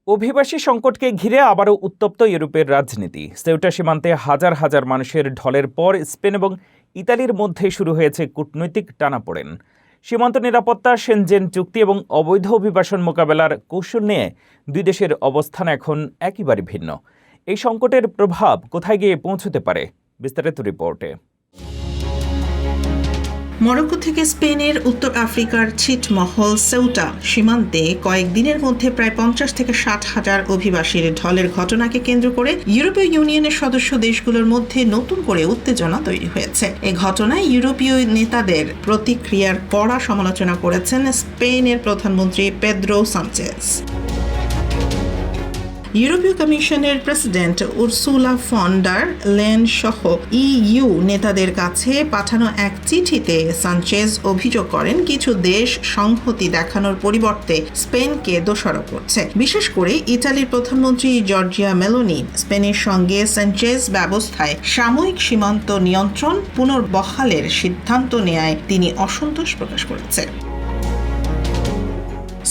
অভিবাসী সংকটকে ঘিরে আবারও উত্তপ্ত ইউরোপের রাজনীতি। সেউটা সীমান্তে হাজার হাজার মানুষের ঢলের পর স্পেন এবং ইতালির মধ্যে শুরু হয়েছে কূটনৈতিক টানাপোড়েন। সীমান্ত নিরাপত্তা, সেনজেন চুক্তি এবং অবৈধ অভিবাসন মোকাবেলার কৌশল নিয়ে দুই দেশের অবস্থান এখন একেবারে ভিন্ন। এই সংকটের প্রভাব কোথায় গিয়ে পৌঁছতে পারে, বিস্তারিত রিপোর্টে। মরক্কো থেকে স্পেনের উত্তর আফ্রিকার ছিটমহল সেউটা সীমান্তে কয়েকদিনের মধ্যে প্রায় 50 থেকে 60 হাজার অভিবাসীর ঢলের ঘটনাকে কেন্দ্র করে ইউরোপীয় ইউনিয়নের সদস্য দেশগুলোর মধ্যে নতুন করে উত্তেজনা তৈরি হয়েছে। এই ঘটনায় ইউরোপীয় নেতাদের প্রতিক্রিয়ার কড়া সমালোচনা করেছেন স্পেনের প্রধানমন্ত্রী পেদ্রো সানচেজ। ইউরোপীয় কমিশনের president Ursula von der Leyen সহ ইইউ নেতাদের কাছে পাঠানো এক চিঠিতে সানচেজ অভিযোগ করেন কিছু দেশ সংহতি দেখানোর পরিবর্তে স্পেনকে দোষারোপ করছে। বিশেষ করে ইতালির প্রধানমন্ত্রী জর্জিয়া মেলোনি স্পেনের সঙ্গে সানচেজ ব্যবস্থায় সাময়িক সীমান্ত নিয়ন্ত্রণ পুনর্বহালের সিদ্ধান্ত নেয়ায় তিনি অসন্তোষ প্রকাশ করেছেন।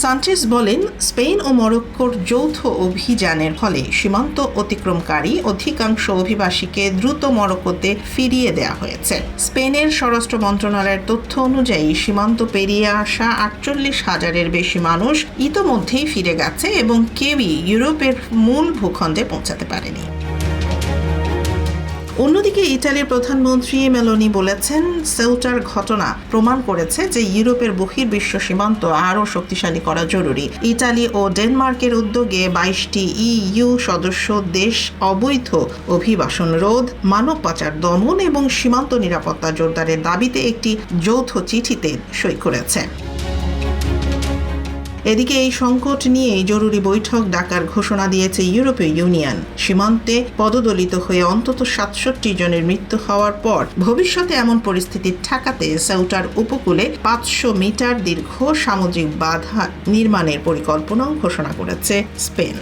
সানচেজ বলেন, স্পেন ও মরক্কোর যৌথ অভিযানের ফলে সীমান্ত অতিক্রমকারী অধিকাংশ অভিবাসীকে দ্রুত মরক্কোতে ফিরিয়ে দেওয়া হয়েছে। স্পেনের স্বরাষ্ট্র মন্ত্রণালয়ের তথ্য অনুযায়ী সীমান্ত পেরিয়ে আসা 48 হাজারের বেশি মানুষ ইতোমধ্যেই ফিরে গেছে এবং কেউই ইউরোপের মূল ভূখণ্ডে পৌঁছাতে পারেনি। অন্যদিকে ইতালির প্রধানমন্ত্রী মেলোনি বলেছেন, সেউটার ঘটনা প্রমাণ করেছে যে ইউরোপের বহির্বিশ্ব সীমান্ত আরও শক্তিশালী করা জরুরি। ইতালি ও ডেনমার্কের উদ্যোগে 22টি ইইউ সদস্য দেশ অবৈধ অভিবাসন রোধ, মানব পাচার দমন এবং সীমান্ত নিরাপত্তা জোরদারের দাবিতে একটি যৌথ চিঠিতে সই করেছে। এদিকে এই সংকট নিয়ে জরুরি বৈঠক ডাকার ঘোষণা দিয়েছে ইউরোপীয় ইউনিয়ন। সীমান্তে পদদলিত হয়ে অন্তত 67 জনের মৃত্যু হওয়ার পর ভবিষ্যতে এমন পরিস্থিতি ঠেকাতে সেউটার উপকূলে 500 মিটার দীর্ঘ সামুদ্রিক বাঁধ নির্মাণের পরিকল্পনাও ঘোষণা করেছে স্পেন।